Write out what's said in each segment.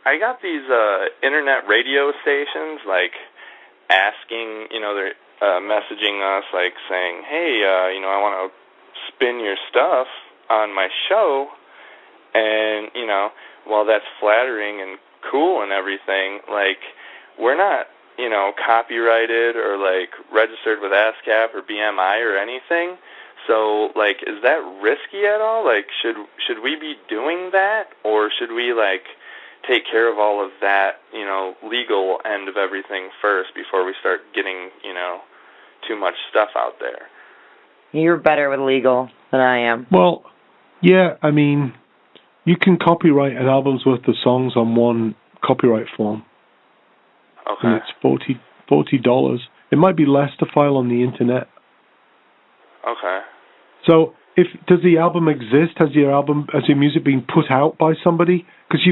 I got these internet radio stations, like, asking, they're messaging us, like, saying, hey, I want to spin your stuff on my show, and, while that's flattering and cool and everything, like, we're not, copyrighted or, like, registered with ASCAP or BMI or anything. So, like, is that risky at all? Like, should we be doing that, or should we, like, take care of all of that, legal end of everything first before we start getting, too much stuff out there? You're better with legal than I am. Well, yeah, I mean, you can copyright an album's worth of songs on one copyright form. Okay. And it's $40. It might be less to file on the internet. Okay. So, does the album exist? Has your music been put out by somebody? Because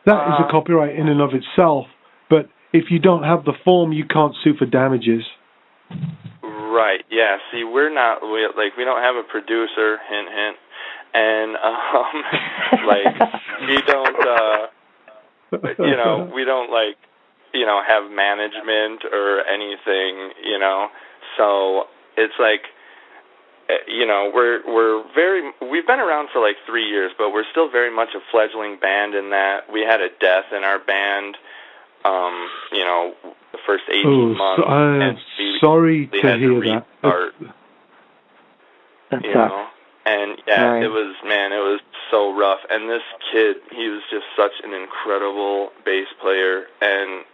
that is a copyright in and of itself. But if you don't have the form, you can't sue for damages. Right. Yeah. See, we don't have a producer. Hint, hint. And we don't. We don't have management or anything. So it's like. We've been around for like 3 years, but we're still very much a fledgling band in that we had a death in our band, the first 18 months. I'm sorry to hear that. And yeah, it was so rough. And this kid, he was just such an incredible bass player, and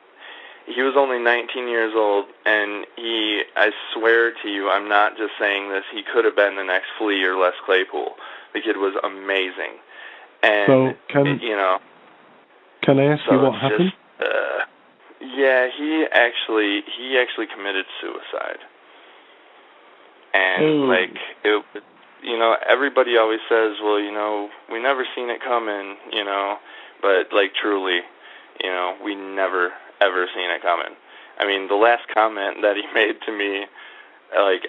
he was only 19 years old, and I swear to you, I'm not just saying this, he could have been the next Flea or Les Claypool. The kid was amazing. And, so, can I ask you what happened? Yeah, he actually committed suicide. And, everybody always says, well, we never seen it coming, but, truly, we never ever seen it coming. I mean, the last comment that he made to me,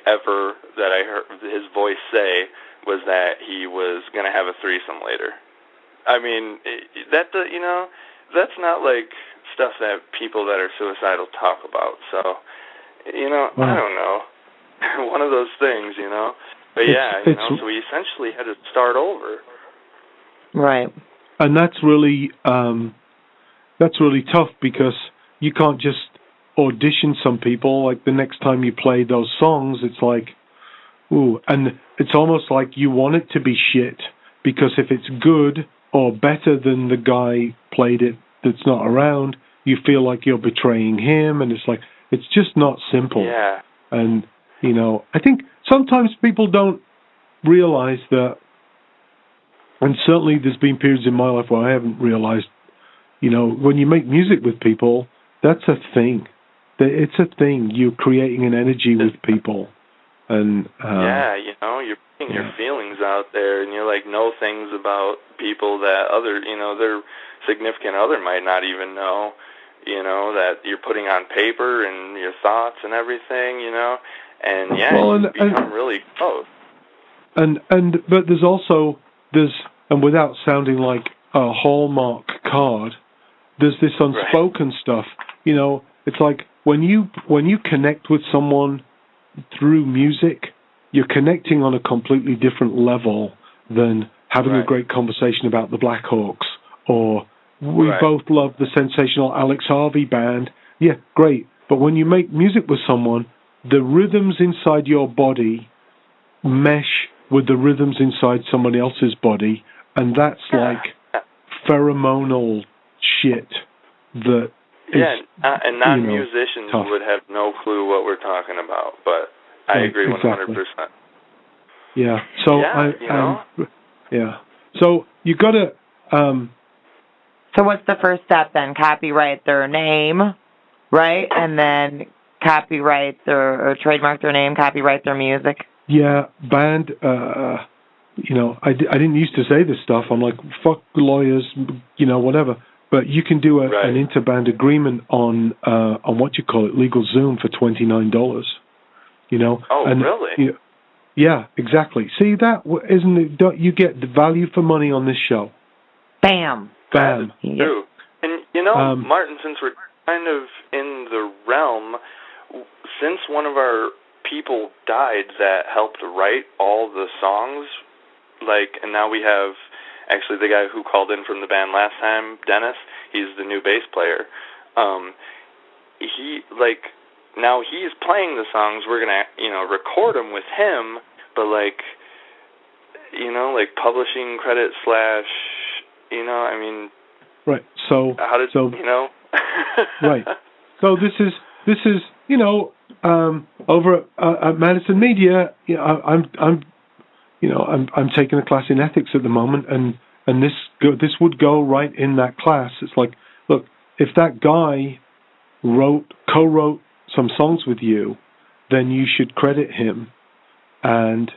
ever, that I heard his voice say, was that he was going to have a threesome later. I mean, that's not, stuff that people that are suicidal talk about. So, I don't know. One of those things, But so we essentially had to start over. Right. And that's really tough, because you can't just audition some people. Like, the next time you play those songs, it's like, ooh, and it's almost like you want it to be shit, because if it's good or better than the guy played it that's not around, you feel like you're betraying him, and it's just not simple. Yeah. And, I think sometimes people don't realize that, and certainly there's been periods in my life where I haven't realized, when you make music with people, that's a thing. It's a thing. You're creating an energy with people. And you're putting your feelings out there, and you know things about people that their significant other might not even know, that you're putting on paper, and your thoughts and everything, and you become really close. But and without sounding like a Hallmark card, there's this unspoken stuff. It's like when you connect with someone through music, you're connecting on a completely different level than having a great conversation about the Black Hawks, or we both love the sensational Alex Harvey band. Yeah, great. But when you make music with someone, the rhythms inside your body mesh with the rhythms inside someone else's body, and that's like pheromonal shit that and non-musicians would have no clue what we're talking about, but I agree 100%. Yeah. So So you got to. So what's the first step then? Copyright their name, right? And then copyright or trademark their name, copyright their music. Yeah, band. I didn't used to say this stuff. I'm like, fuck lawyers, whatever. But you can do an interband agreement on what you call it, LegalZoom, for $29. Oh, really? Yeah, exactly. See, that isn't it? You get the value for money on this show. Bam. True. And Martin, since we're kind of in the realm, since one of our people died that helped write all the songs, and now we have, actually the guy who called in from the band last time, Dennis, he's the new bass player. Now he's playing the songs, we're going to, record them with him, but publishing credit / Right. So how did Right. So this is over at Madison Media. I'm taking a class in ethics at the moment, and this would go right in that class. It's like, look, if that guy co-wrote some songs with you, then you should credit him, and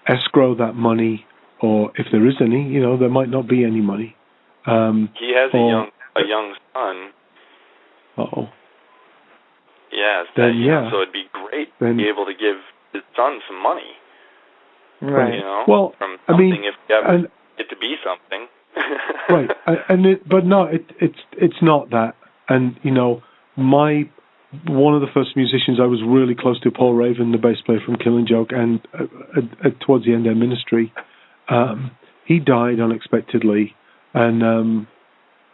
escrow that money, or if there is any, there might not be any money. He has a young son. Uh-oh. Yes. So it'd be great to be able to give his son some money. Right. Well, from something if you ever get to be something. Right. But no, it's not that. And one of the first musicians I was really close to, Paul Raven, the bass player from Killing Joke, and towards the end of Ministry, he died unexpectedly, and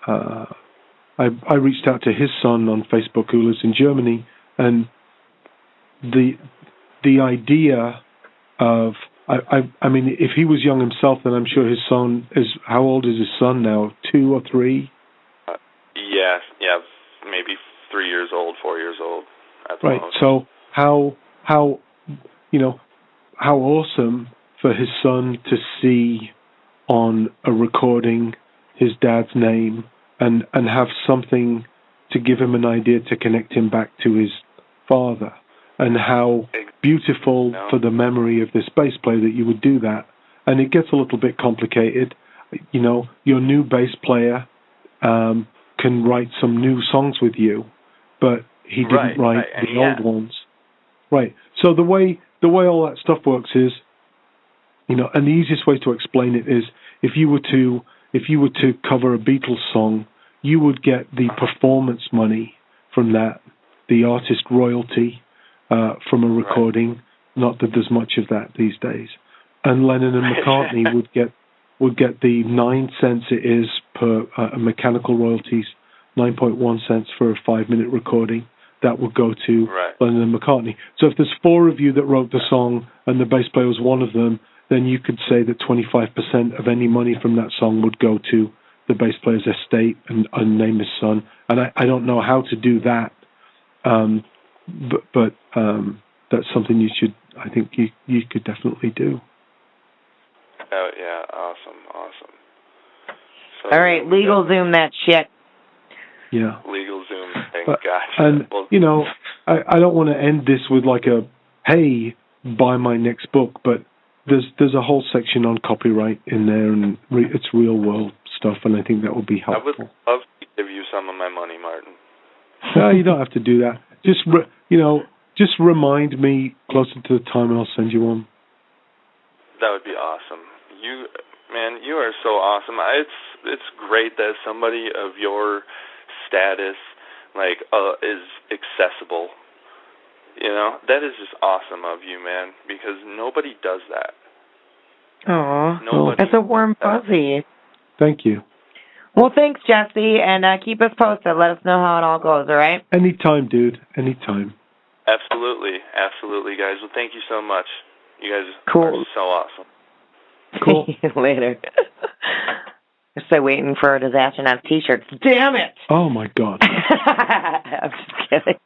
I reached out to his son on Facebook, who lives in Germany, and the idea of, if he was young himself, then I'm sure his son is, how old is his son now, 2 or 3? Yes, maybe 3 years old, 4 years old. Right. So how awesome for his son to see on a recording his dad's name and have something to give him an idea to connect him back to his father, and how beautiful for the memory of this bass player that you would do that. And it gets a little bit complicated. Your new bass player can write some new songs with you, but he didn't write the old ones. Right. So the way all that stuff works is, and the easiest way to explain it is, if you were to cover a Beatles song, you would get the performance money from that, the artist royalty from a recording. Not that there's much of that these days. And Lennon and McCartney would get the 9 cents it is per mechanical royalties, 9.1 cents for a 5-minute recording. That would go to Lennon and McCartney. So if there's 4 of you that wrote the song and the bass player was one of them, then you could say that 25% of any money from that song would go to the bass player's estate and name his son. And I don't know how to do that, but that's something I think you could definitely do. Oh, yeah, awesome. So, all right, LegalZoom that shit. Yeah. LegalZoom, gotcha. And, I don't want to end this with hey, buy my next book, but there's a whole section on copyright in there, and it's real world stuff, and I think that would be helpful. I would love to give you some of my money, Martin. No, you don't have to do that. Just remind me closer to the time, and I'll send you one. That would be awesome. You are so awesome. It's great that somebody of your status is accessible. That is just awesome of you, man, because nobody does that. Aw, that's a warm fuzzy. Thank you. Well, thanks, Jesse, and keep us posted. Let us know how it all goes, all right? Anytime, dude. Anytime. Absolutely, guys. Well, thank you so much. You guys are so awesome. Cool. See you later. I'm still waiting for a Disaster Nuts t-shirts. Damn it! Oh, my God. I'm just kidding.